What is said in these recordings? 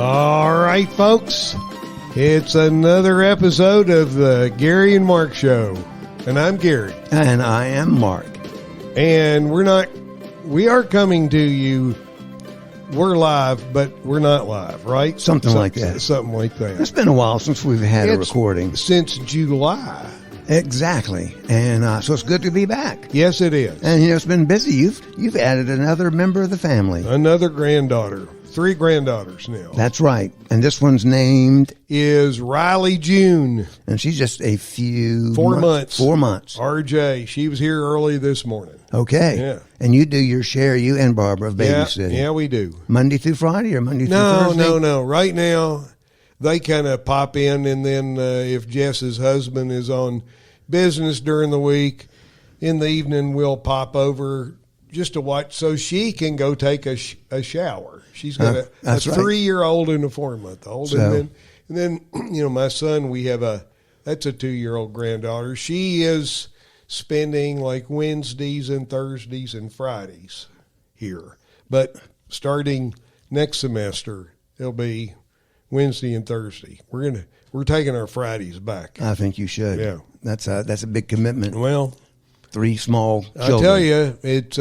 All right, folks. It's another episode of the Gary and Mark Show. And I'm Gary. And I am Mark. And we are coming to you. We're live, but we're not live, right? Something like that. Something like that. It's been a while since we've had a recording. Since July. Exactly. And so it's good to be back. Yes, it is. And, it's been busy. You've added another member of the family. Another granddaughter. 3 granddaughters now. That's right. And this one's named? Is Riley June. And she's just a few... 4 months. 4 months. RJ. She was here early this morning. Okay. Yeah. And you do your share, you and Barbara, of babysitting. Yeah, we do. Monday through Friday or Monday through Thursday? No. Right now, they kind of pop in, and then if Jess's husband is on business during the week, in the evening we'll pop over just to watch so she can go take a shower. She's got a 3-year-old and a 4-month-old. So. And then, my son, that's a 2-year-old granddaughter. She is spending like Wednesdays and Thursdays and Fridays here. But starting next semester, it'll be Wednesday and Thursday. We're taking our Fridays back. I think you should. Yeah. That's a big commitment. Well, 3 small children. I tell you, it's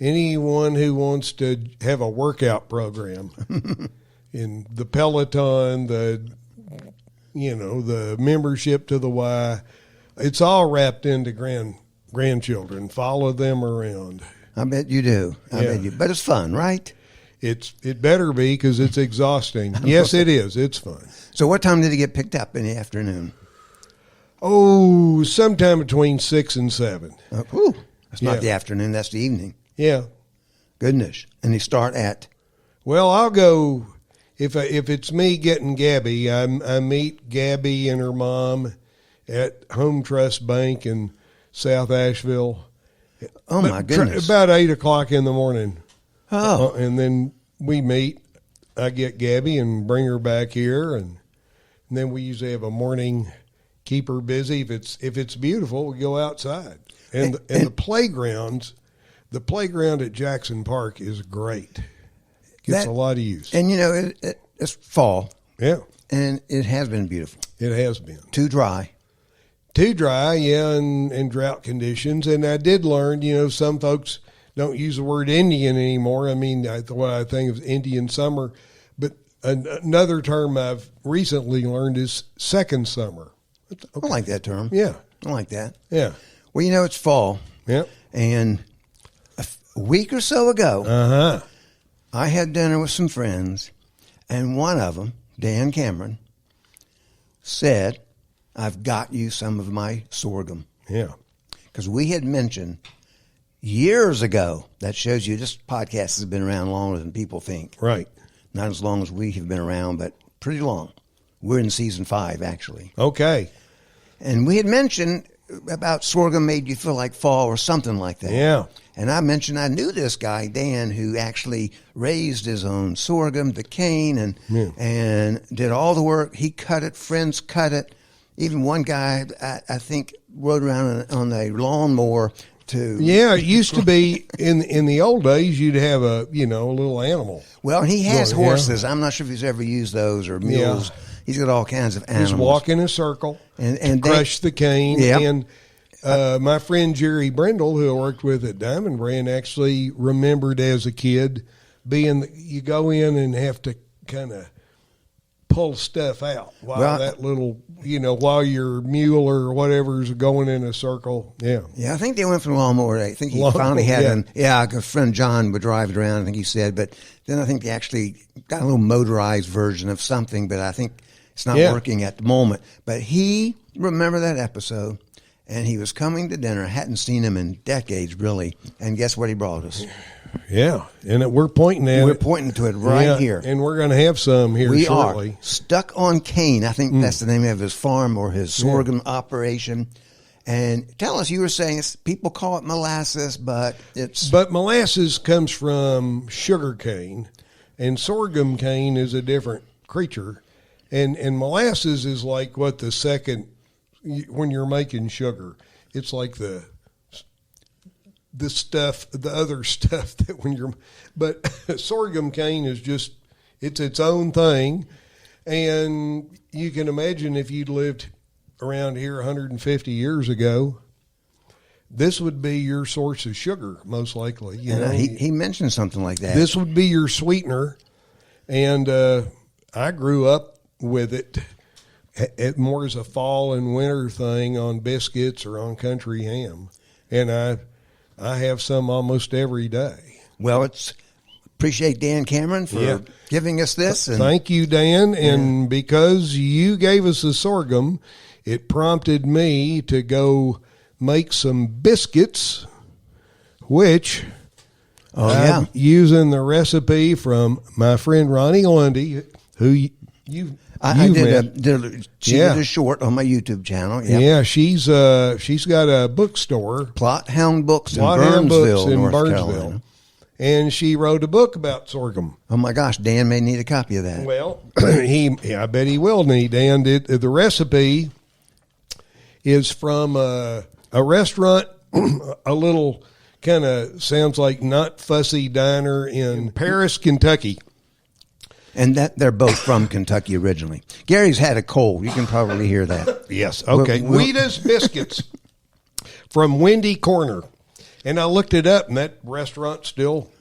anyone who wants to have a workout program in the Peloton, the membership to the Y, it's all wrapped into grandchildren. Follow them around. I bet you do. I bet you. But it's fun, right? It better be, because it's exhausting. Yes, it is. It's fun. So what time did it get picked up in the afternoon? Oh, sometime between 6 and 7. That's not the afternoon. That's the evening. Yeah. Goodness. And they start at? Well, I'll go, if it's me getting Gabby, I meet Gabby and her mom at Home Trust Bank in South Asheville. Oh, my goodness. About 8 o'clock in the morning. Oh. And then we meet. I get Gabby and bring her back here, and then we usually have a morning, keep her busy. If it's beautiful, we go outside. And the playground at Jackson Park is great. Gets a lot of use. And it's fall. Yeah. And it has been beautiful. It has been. Too dry, yeah, and drought conditions. And I did learn, some folks don't use the word Indian anymore. I mean, what I think of Indian summer. But another term I've recently learned is second summer. Okay. I like that term. Yeah. I like that. Yeah. Well, it's fall. Yeah. And a week or so ago, I had dinner with some friends, and one of them, Dan Cameron, said, I've got you some of my sorghum. Yeah. Because we had mentioned years ago, that shows you this podcast has been around longer than people think. Right. Not as long as we have been around, but pretty long. We're in season 5, actually. Okay. And we had mentioned about sorghum made you feel like fall or something like that. Yeah. And I mentioned I knew this guy, Dan, who actually raised his own sorghum, the cane, and did all the work. He cut it, friends cut it. Even one guy, I think, rode around on a lawnmower to... Yeah, it used to be, in the old days, you'd have a little animal. Well, he has horses. I'm not sure if he's ever used those, or mules. Yeah. He's got all kinds of animals. Just walk in a circle and crush the cane. Yep. And my friend Jerry Brindle, who I worked with at Diamond Brand, actually remembered as a kid you go in and have to kind of pull stuff out while your mule or whatever is going in a circle. Yeah. Yeah, I think they went for the lawnmower. I think he finally had a friend John would drive it around, I think he said. But then I think they actually got a little motorized version of something, but I think it's not working at the moment. But he remembered that episode, and he was coming to dinner. I hadn't seen him in decades, really. And guess what he brought us? Yeah, and we're pointing at We're pointing to it right here. And we're going to have some here shortly. We are. Stuck on Cane. I think that's the name of his farm or his sorghum operation. And tell us, you were saying people call it molasses, but it's... But molasses comes from sugar cane, and sorghum cane is a different creature. And molasses is like what the second, when you're making sugar, it's like the stuff, the other stuff that when you're, but sorghum cane is just, It's its own thing. And you can imagine if you'd lived around here 150 years ago, this would be your source of sugar, most likely. You know, he mentioned something like that. This would be your sweetener. And I grew up with it more as a fall and winter thing on biscuits or on country ham. And I have some almost every day. Well, appreciate Dan Cameron for giving us this. Thank you, Dan. And because you gave us the sorghum, it prompted me to go make some biscuits, which I'm using the recipe from my friend Ronnie Lundy, who I did a short on my YouTube channel. Yep. Yeah, she's got a bookstore, Plot Hound Books in Burnsville, North Carolina. And she wrote a book about sorghum. Oh my gosh, Dan may need a copy of that. Well, I bet he will need. Dan did. The recipe is from a restaurant, a little kind of sounds like Not Fussy Diner in Paris, Kentucky. And they're both from Kentucky originally. Gary's had a cold. You can probably hear that. Yes. Okay. Wheatus Biscuits from Windy Corner. And I looked it up, and that restaurant's still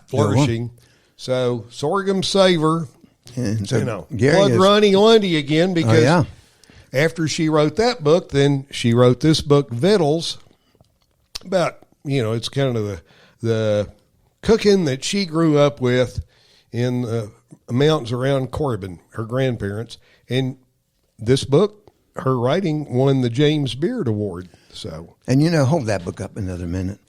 flourishing. So, Sorghum Savor, and so plug Ronnie Lundy again, because after she wrote that book, then she wrote this book, Vittles, about, it's kind of the cooking that she grew up with in the mountains around Corbin, her grandparents. And this book, her writing, won the James Beard Award. So, and hold that book up another minute.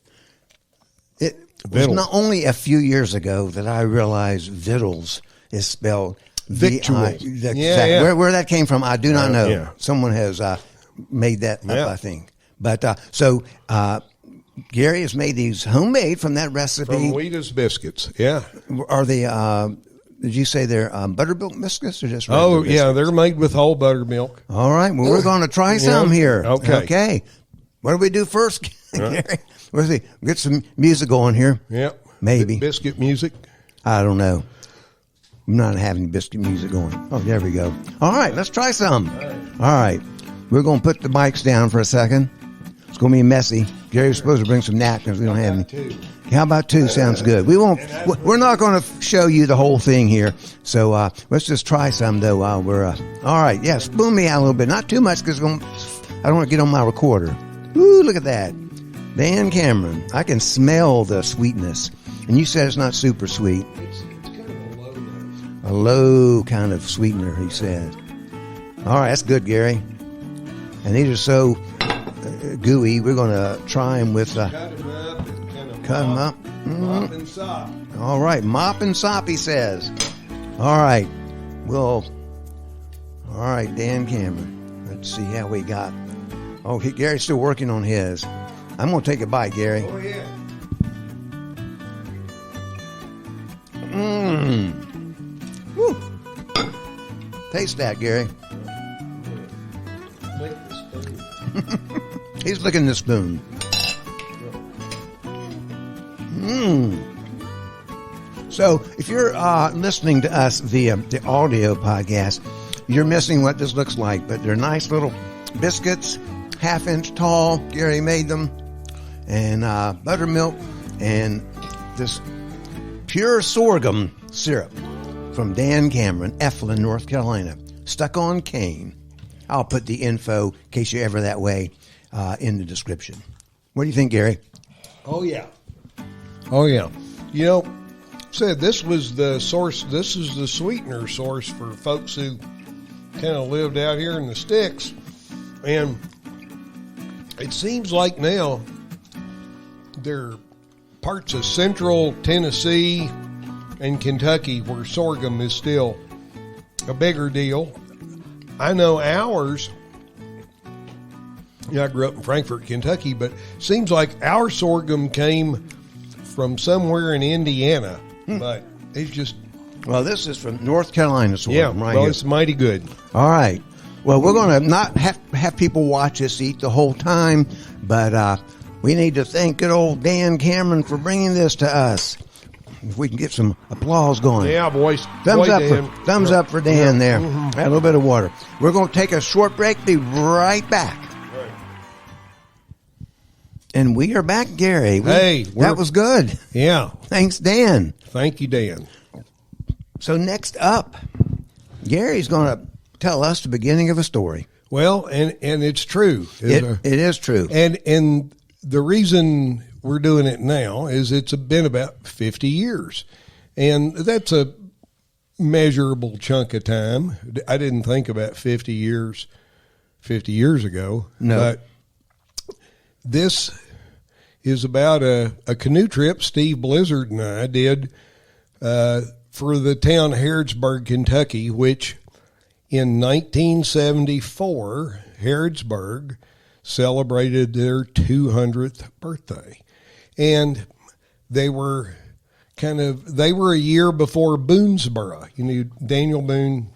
It was not only a few years ago that I realized Vittles is spelled Victuals. Where that came from, I do not know. Yeah. Someone has made that up, I think. But Gary has made these homemade from that recipe. From Wheatus Biscuits, yeah. Are they, did you say they're buttermilk biscuits or just regular biscuits? Yeah, they're made with whole buttermilk. All right, well, we're going to try some here. Okay. What do we do first, Gary? Let's see. Get some music going here. Yep. Maybe. Biscuit music? I don't know. I'm not having biscuit music going. Oh, there we go. All right, let's try some. All right. We're going to put the mics down for a second. It's going to be messy. Gary's supposed to bring some napkins. We don't have any. Two. How about two? Sounds good. We're not going to show you the whole thing here. So let's just try some, though, while we're... all right. Yeah, spoon me out a little bit. Not too much, because I don't want to get on my recorder. Ooh, look at that. Dan Cameron. I can smell the sweetness. And you said it's not super sweet. It's kind of a low note. A low kind of sweetener, he said. All right, that's good, Gary. And these are so gooey. We're going to try them with... cut them up and kind of cut them up. Mop and sop. All right, mop and sop, he says. All right. All right, Dan Cameron. Let's see how we got... Oh, Gary's still working on his. I'm going to take a bite, Gary. Oh, yeah. Woo. Taste that, Gary. He's licking the spoon. So, if you're listening to us via the audio podcast, you're missing what this looks like. But they're nice little biscuits, half-inch tall. Gary made them. And buttermilk and this pure sorghum syrup from Dan Cameron, Eflin, North Carolina. Stuck on cane. I'll put the info, in case you're ever that way, in the description. What do you think, Gary? Oh, yeah. Said this was the source, this is the sweetener source for folks who kind of lived out here in the sticks. And it seems like now there are parts of central Tennessee and Kentucky where sorghum is still a bigger deal. I know ours, I grew up in Frankfort, Kentucky, but seems like our sorghum came from somewhere in Indiana, but it's just... Well, this is from North Carolina sorghum, right here. It's mighty good. All right. Well, we're going to not have people watch us eat the whole time, but we need to thank good old Dan Cameron for bringing this to us. if we can get some applause going. Yeah, boys. Thumbs Dan. up for Dan there. Add a little bit of water. We're going to take a short break. Be right back. Right. And we are back, Gary. That was good. Yeah. Thanks, Dan. Thank you, Dan. So next up, Gary's going to tell us the beginning of a story. Well, and it's true. It is true. And the reason we're doing it now is it's been about 50 years. And that's a measurable chunk of time. I didn't think about 50 years ago. No. But this is about a canoe trip Steve Blizzard and I did for the town of Harrodsburg, Kentucky, which in 1974, Harrodsburg celebrated their 200th birthday. And they were a year before Boonesboro. You know, Daniel Boone,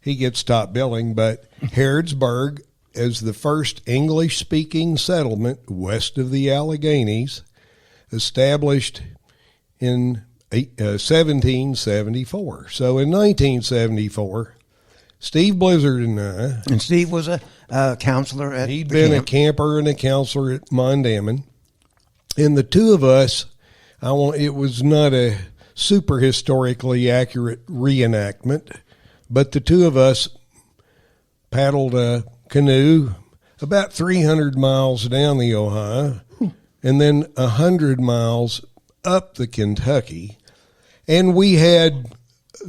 he gets top billing, but Harrodsburg, as the first English-speaking settlement west of the Alleghenies, established in 1774. So in 1974, Steve Blizzard and I... And Steve was a counselor at He'd been a camper and a counselor at Mondamin. And the two of us, it was not a super historically accurate reenactment, but the two of us paddled a canoe about 300 miles down the Ohio and then 100 miles up the Kentucky. And we had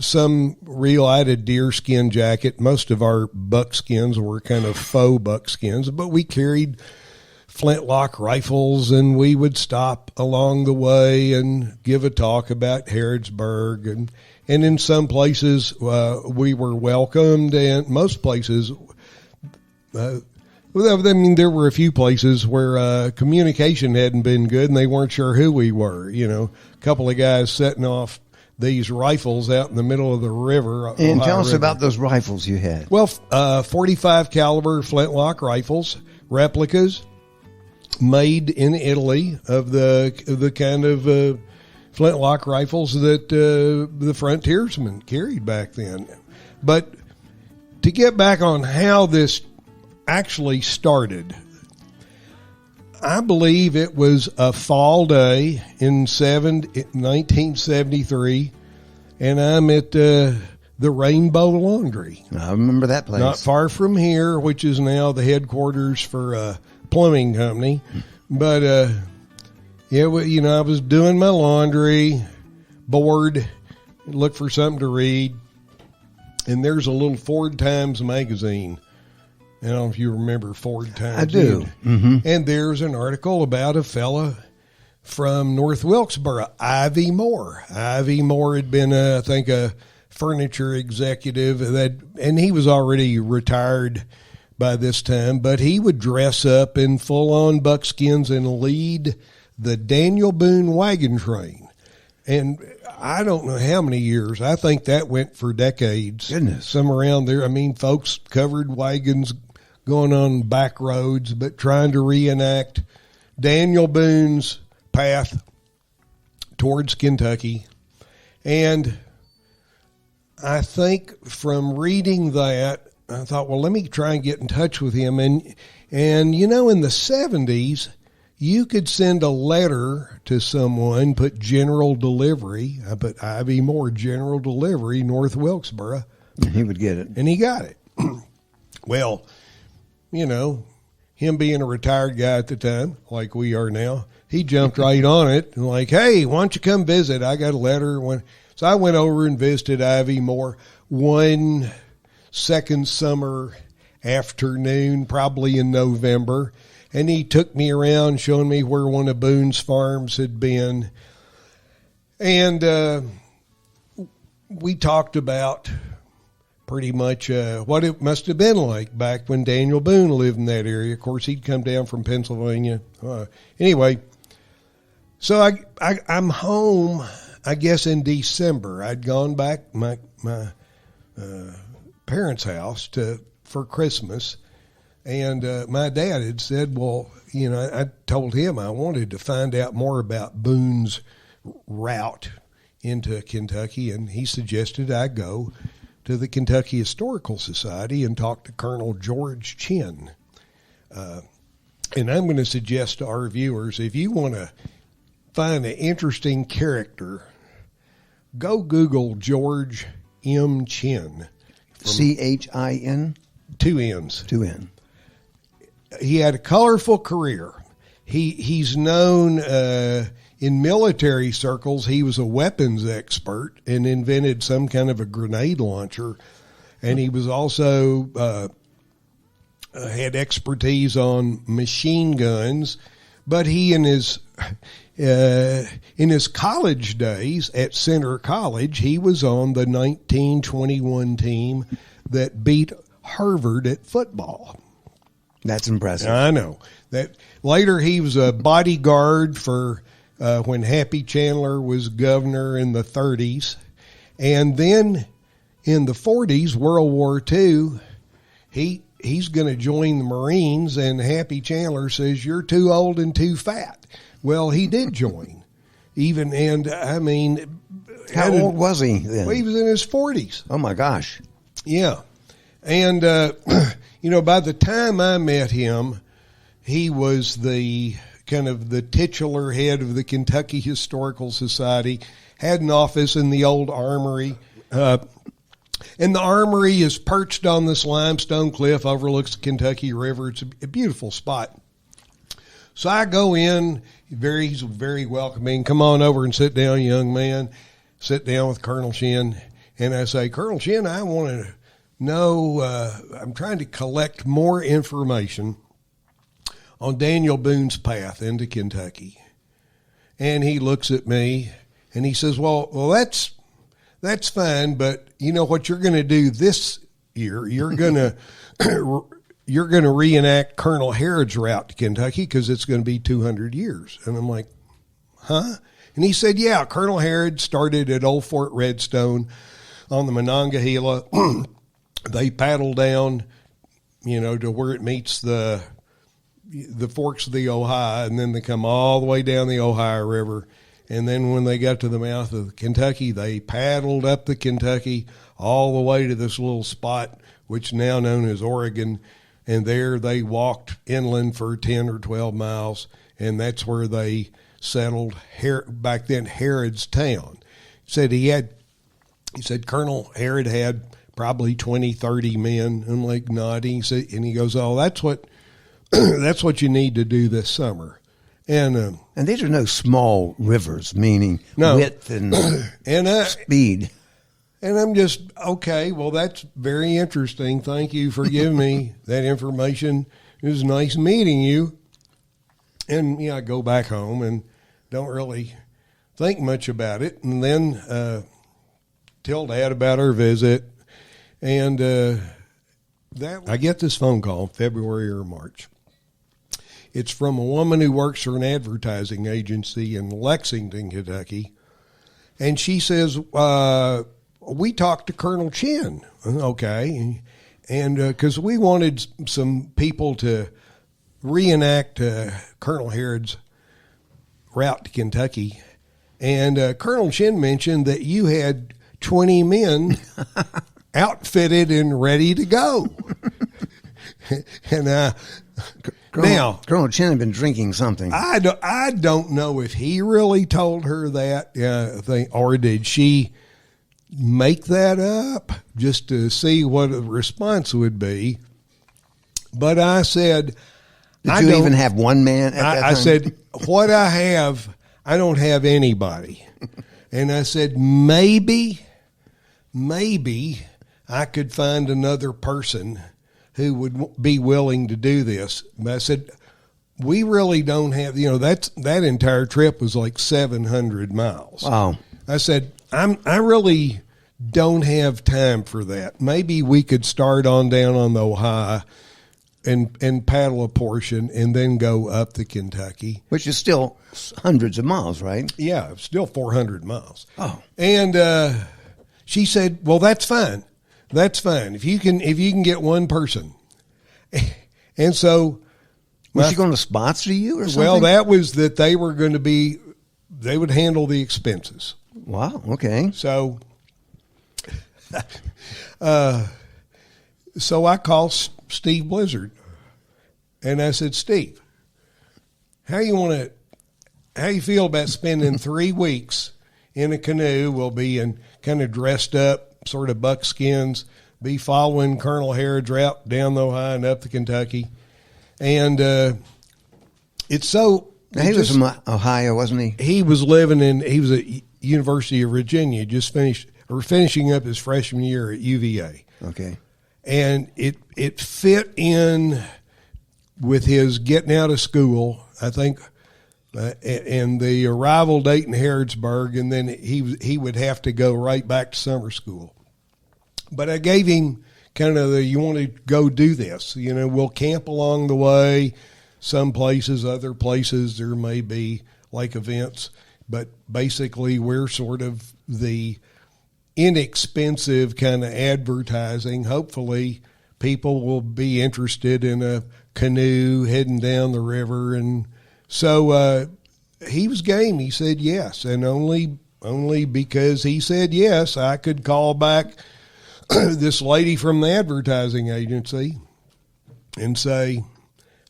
some relighted deerskin jacket. Most of our buckskins were kind of faux buckskins, but we carried flintlock rifles, and we would stop along the way and give a talk about Harrodsburg. And in some places we were welcomed, and most places, there were a few places where communication hadn't been good, and they weren't sure who we were. You know, a couple of guys setting off these rifles out in the middle of the river. And tell us about those rifles you had. Well, 45 caliber flintlock rifles, replicas, made in Italy of the kind of flintlock rifles that the frontiersmen carried back then. But to get back on how this actually started, I believe it was a fall day in 1973, and I'm at the Rainbow Laundry. I remember that place. Not far from here, which is now the headquarters for a plumbing company. But, I was doing my laundry, bored, looked for something to read, and there's a little Ford Times magazine. I don't know if you remember Ford Times. I do. Mm-hmm. And there's an article about a fella from North Wilkesboro, Ivy Moore. Ivy Moore had been, I think, a furniture executive, and he was already retired by this time, but he would dress up in full-on buckskins and lead the Daniel Boone wagon train. And I don't know how many years. I think that went for decades. Goodness. Some around there. I mean, folks covered wagons going on back roads, but trying to reenact Daniel Boone's path towards Kentucky. And I think from reading that, I thought, well, let me try and get in touch with him. And in the 70s, you could send a letter to someone, put general delivery. I put Ivy Moore, general delivery, North Wilkesboro. And he would get it. And he got it. Well, him being a retired guy at the time, like we are now, he jumped right on it and like, hey, why don't you come visit? I got a letter. So I went over and visited Ivy Moore one second summer afternoon, probably in November. And he took me around, showing me where one of Boone's farms had been. And we talked about pretty much what it must have been like back when Daniel Boone lived in that area. Of course, he'd come down from Pennsylvania. Anyway, so I'm home, I guess, in December. I'd gone back my parents' house for Christmas. And my dad had said, well, I told him I wanted to find out more about Boone's route into Kentucky, and he suggested I go to the Kentucky Historical Society and talk to Colonel George Chin. And I'm going to suggest to our viewers, if you want to find an interesting character, go Google George M. Chin. Chin? 2 N's. 2 N. He had a colorful career. He's known in military circles. He was a weapons expert and invented some kind of a grenade launcher. And he was also had expertise on machine guns. But he in his college days at Center College, he was on the 1921 team that beat Harvard at football. That's impressive. I know. That later he was a bodyguard for when Happy Chandler was governor in the 30s. And then in the 40s, World War II, he's going to join the Marines, and Happy Chandler says, "You're too old and too fat." Well, he did join. How old was he then? Well, he was in his 40s. Oh, my gosh. Yeah. And, by the time I met him, he was the kind of the titular head of the Kentucky Historical Society, had an office in the old armory. And the armory is perched on this limestone cliff, overlooks the Kentucky River. It's a beautiful spot. So I go in, he's very welcoming. "Come on over and sit down, young man." Sit down with Colonel Chin. And I say, "Colonel Chin, I want to know, I'm trying to collect more information on Daniel Boone's path into Kentucky." And he looks at me and he says, well, that's fine, but you know what you're going to do this year? You're going to reenact Colonel Harrod's route to Kentucky because it's going to be 200 years. And I'm like, huh? And he said, yeah, Colonel Harrod started at Old Fort Redstone on the Monongahela. They paddle down, to where it meets the forks of the Ohio, and then they come all the way down the Ohio River. And then when they got to the mouth of Kentucky, they paddled up the Kentucky all the way to this little spot, which is now known as Oregon. And there they walked inland for 10 or 12 miles, and that's where they settled back then Harrod's town. He said Colonel Harrod had probably 20, 30 men. I'm like nodding. And he goes, "Oh, that's what you need to do this summer." And these are no small rivers, meaning width and, speed. And I'm just, okay, well, that's very interesting. Thank you for giving me that information. It was nice meeting you. And, I go back home and don't really think much about it. And then tell Dad about our visit. And I get this phone call February or March. It's from a woman who works for an advertising agency in Lexington, Kentucky. And she says, we talked to Colonel Chin. Okay. And because we wanted some people to reenact Colonel Harrod's route to Kentucky. And Colonel Chin mentioned that you had 20 men outfitted and ready to go. And Colonel Chin had been drinking something. I don't know if he really told her that thing, or did she make that up just to see what the response would be. But I said, did you even have one man at that time? I said, what I have, I don't have anybody. And I said, maybe I could find another person who would be willing to do this. But I said, we really don't have, that entire trip was like 700 miles. Wow. I said, I really don't have time for that. Maybe we could start on down on the Ohio and paddle a portion and then go up to Kentucky. Which is still hundreds of miles, right? Yeah, still 400 miles. Oh. And she said, well, that's fine. That's fine. If you can get one person. And so was she going to sponsor you or something? Well, that was that they were going to be, they would handle the expenses. Wow. Okay. So, so I called Steve Blizzard, and I said, Steve, how you feel about spending 3 weeks in a canoe? We'll be in kind of dressed up, sort of buckskins, be following Colonel Harrod's route down the Ohio and up to Kentucky. And it's so... Now, he was from Ohio, wasn't he? He was at University of Virginia, finishing up his freshman year at UVA. Okay. And it fit in with his getting out of school, I think, and the arrival date in Harrodsburg, and then he would have to go right back to summer school. But I gave him kind of you want to go do this. We'll camp along the way. Some places, other places, there may be like events. But basically, we're sort of the inexpensive kind of advertising. Hopefully, people will be interested in a canoe heading down the river. And so he was game. He said yes. And only because he said yes, I could call back this lady from the advertising agency and say,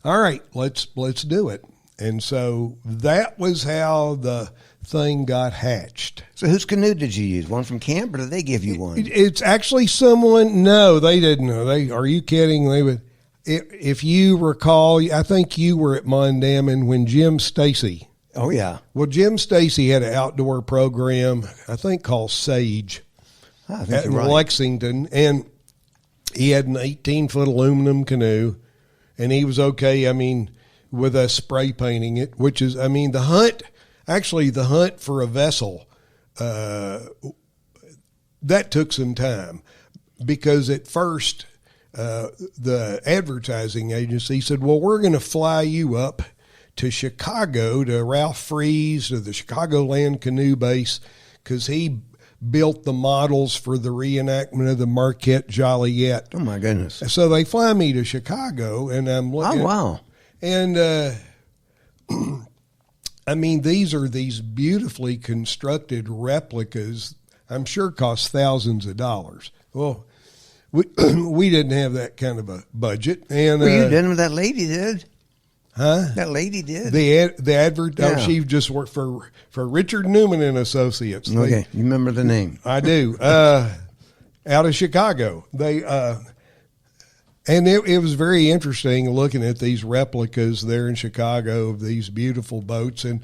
all right, let's do it. And so that was how the thing got hatched. So whose canoe did you use? One from camp, or did they give you one? It's actually someone. No, they didn't know. Are you kidding? They would. If you recall, I think you were at Mondamin when Jim Stacy. Oh yeah. Well, Jim Stacy had an outdoor program, I think called Sage, at Lexington, and he had an 18-foot aluminum canoe, and he was okay. I mean, with us spray painting it, which is, I mean, the hunt for a vessel, that took some time, because at first the advertising agency said, well, we're going to fly you up to Chicago, to Ralph Freeze, to the Chicagoland Canoe Base, because he built the models for the reenactment of the Marquette Joliet. Oh, my goodness. So they fly me to Chicago, and I'm looking. Oh, wow. And, I mean, these are these beautifully constructed replicas, I'm sure cost thousands of dollars. Well, we didn't have that kind of a budget. And well, you didn't, that lady did. Huh? That lady did. The advert, yeah. She just worked for Richard Newman and Associates. Okay, you remember the name. I do. Out of Chicago. They and it was very interesting looking at these replicas there in Chicago of these beautiful boats. And,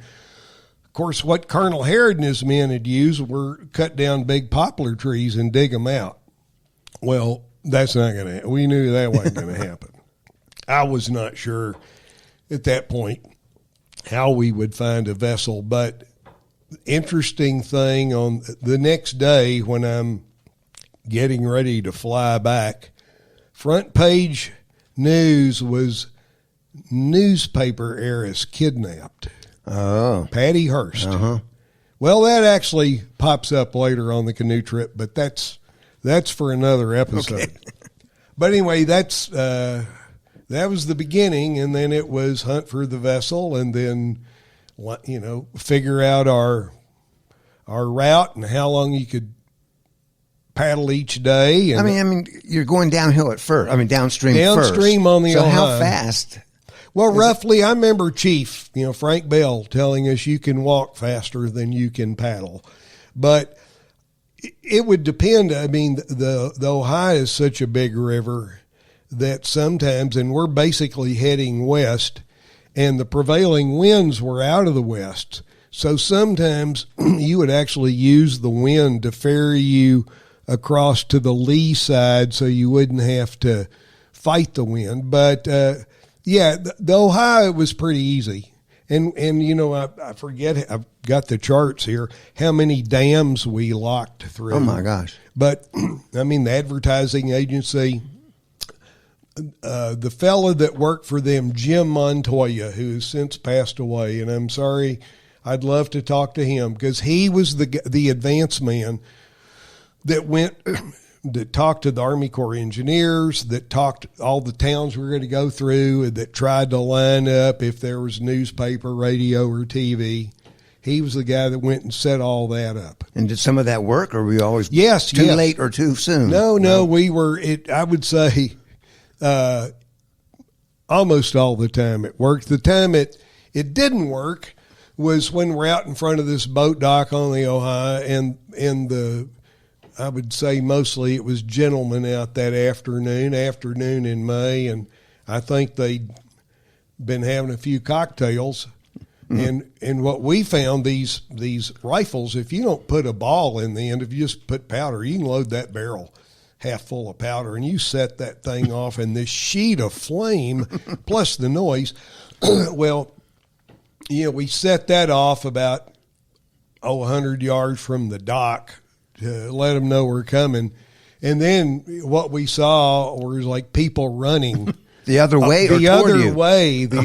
of course, what Colonel Harrod and his men had used were cut down big poplar trees and dig them out. Well, that's not going to happen. We knew that wasn't going to happen. I was not sure at that point how we would find a vessel. But interesting thing, on the next day when I'm getting ready to fly back, front page news was newspaper heiress kidnapped. Oh. Patty Hearst. Uh-huh. Well, that actually pops up later on the canoe trip, but that's for another episode. Okay. But anyway, that was the beginning, and then it was hunt for the vessel, and then, figure out our route and how long you could paddle each day. And I mean, you're going downhill at first. I mean, downstream first. On the so Ohio. How fast? Well, roughly, I remember Chief, Frank Bell telling us you can walk faster than you can paddle. But it would depend. I mean, the Ohio is such a big river that sometimes, and we're basically heading west, and the prevailing winds were out of the west. So sometimes you would actually use the wind to ferry you across to the lee side so you wouldn't have to fight the wind. But, the Ohio was pretty easy. And I forget, I've got the charts here, how many dams we locked through. Oh, my gosh. But, I mean, the advertising agency, the fellow that worked for them, Jim Montoya, who has since passed away, and I'm sorry, I'd love to talk to him, because he was the advance man that talked to the Army Corps of Engineers, that talked all the towns we were going to go through, that tried to line up if there was newspaper, radio, or TV. he was the guy that went and set all that up. And did some of that work, or were you always yes, too late or too soon? No, we were. I would say almost all the time it worked. The time it didn't work was when we're out in front of this boat dock on the Ohio, and I would say mostly it was gentlemen out that afternoon in May, and I think they'd been having a few cocktails. Mm-hmm. And what we found, these rifles, if you don't put a ball in the end, if you just put powder, you can load that barrel half full of powder, and you set that thing off, and this sheet of flame plus the noise. Well, we set that off about 100 yards from the dock to let them know we're coming. And then what we saw was like people running the other way, the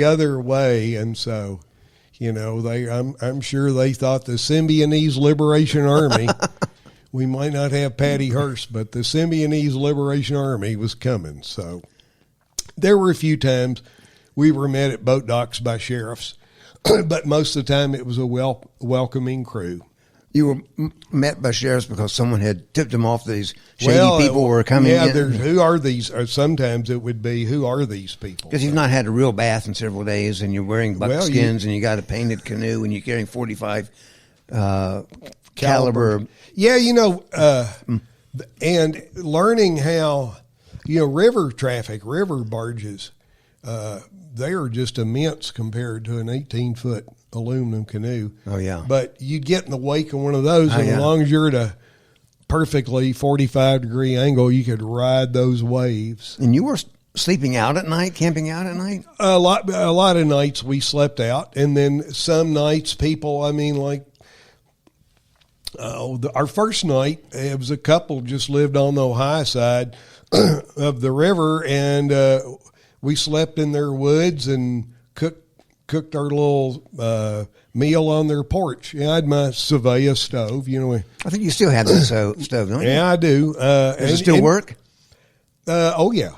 other way. And so, I'm sure they thought the Symbionese Liberation Army, we might not have Patty Hearst, but the Symbionese Liberation Army was coming. So there were a few times we were met at boat docks by sheriffs, but most of the time it was a welcoming crew. You were met by sheriffs because someone had tipped them off that these shady people were coming in? Yeah, who are these? Or sometimes it would be, who are these people? Because you've not had a real bath in several days, and you're wearing buckskins, and you got a painted canoe, and you're carrying 45 caliber. Yeah, and learning how, river traffic, river barges, they are just immense compared to an 18-foot aluminum canoe. Oh, yeah. But you get in the wake of one of those, and as long as you're at a perfectly 45-degree angle, you could ride those waves. And you were sleeping out at night, camping out at night? A lot of nights we slept out, and then some nights our first night, it was a couple just lived on the Ohio side of the river, and we slept in their woods and cooked our little meal on their porch. Yeah, I had my Savaya stove. I think you still have that stove, don't you? Yeah, I do. Does it still work? Oh yeah.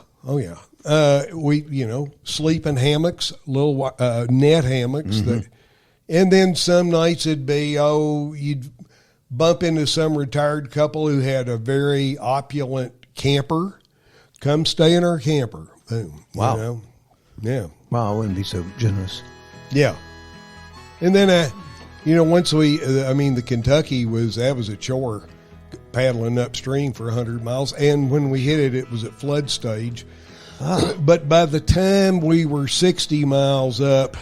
We sleep in hammocks, little net hammocks. Mm-hmm. And then some nights it'd be you'd bump into some retired couple who had a very opulent camper. Come stay in our camper. Boom. Wow. Yeah. Wow, I wouldn't be so generous. Yeah. And then, once the Kentucky was a chore paddling upstream for 100 miles. And when we hit it, it was at flood stage. But by the time we were 60 miles up,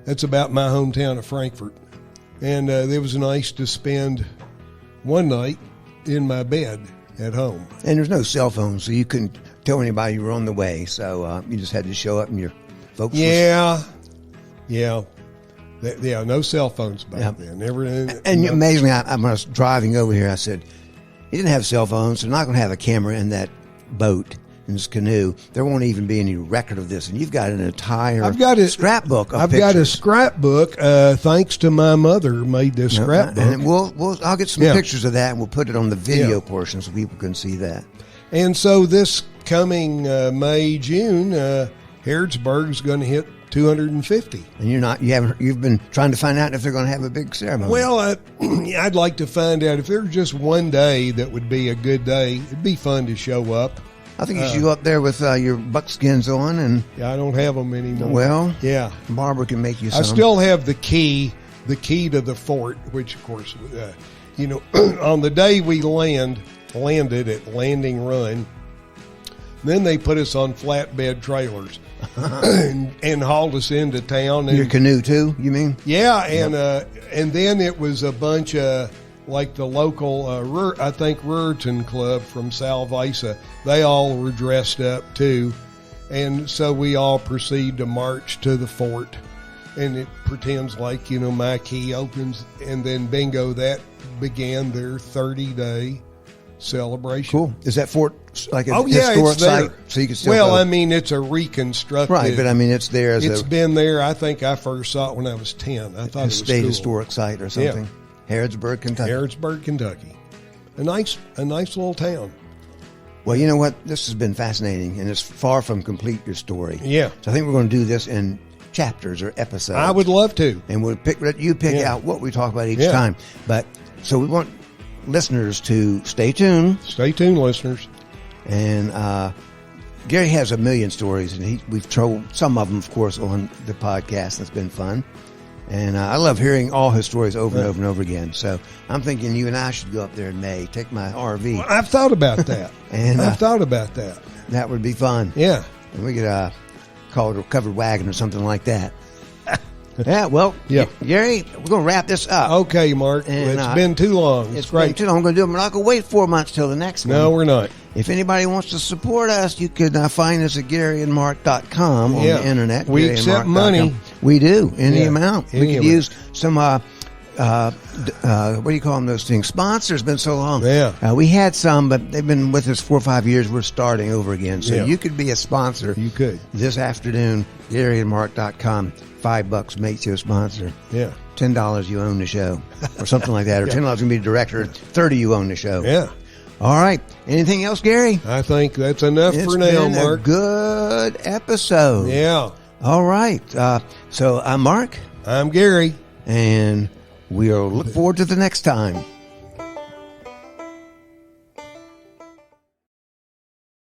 that's about my hometown of Frankfort. And it was nice to spend one night in my bed at home. And there's no cell phone, so you couldn't tell anybody you were on the way. So you just had to show up and your folks Yeah. No cell phones back then. Amazingly, when I was driving over here, I said, you didn't have cell phones. They're not going to have a camera in that boat, in this canoe. There won't even be any record of this. And you've got an entire scrapbook of pictures. I've got a scrapbook, thanks to my mother, made this scrapbook. And I'll get some pictures of that, and we'll put it on the video portion so people can see that. And so this coming May, June, Harrodsburg is going to hit 250. And you've been trying to find out if they're going to have a big ceremony. Well, I'd like to find out if there's just one day that would be a good day. It'd be fun to show up. I think you should go up there with your buckskins on. And I don't have them anymore. Well, Barbara can make you some. I still have the key to the fort, which of course, on the day we landed at Landing Run, then they put us on flatbed trailers and hauled us into town. Your canoe too, you mean? Yeah, and then it was a bunch of, like the local, I think Ruritan Club from Salvisa, they all were dressed up too. And so we all proceed to march to the fort. And it pretends like, my key opens. And then bingo, that began their 30-day celebration. Cool. Is that fort like a historic site? So you can still go? It's a reconstructed. Right, but it's there as It's been there. I think I first saw it when I was 10. I thought it was state cool. Historic site or something. Yeah. Harrodsburg, Kentucky. Harrodsburg, Kentucky. A nice little town. Well, you know what? This has been fascinating, and it's far from complete, your story. Yeah. So I think we're going to do this in chapters or episodes. I would love to. And we'll let you pick out what we talk about each time. But so we want listeners to stay tuned. Stay tuned, listeners. And Gary has a million stories, and we've told some of them, of course, on the podcast. That's been fun. And I love hearing all his stories over and over and over again. So I'm thinking you and I should go up there in May, take my RV. Well, I've thought about that. And I've thought about that. That would be fun. Yeah. And we could call it a covered wagon or something like that. Yeah, well, Gary, we're going to wrap this up. Okay, Mark. And, it's been too long. It's great. Been too long. I'm going to do it. We're not going to wait 4 months till the next one. No, we're not. If anybody wants to support us, you could find us at GaryandMark.com on the internet. We accept money. We do. Any amount. Any we could amount. use some, what do you call them, those things? Sponsors. Been so long. Yeah. We had some, but they've been with us 4 or 5 years. We're starting over again. So you could be a sponsor. You could. This afternoon, GaryandMark.com. $5 makes you a sponsor. Yeah. $10 you own the show, or something like that. Or $10 you can be a director. $30 you own the show. Yeah. All right. Anything else, Gary? I think that's enough for now, It's been Mark. a good episode. Yeah. All right. So I'm Mark. I'm Gary. And we'll look forward to the next time.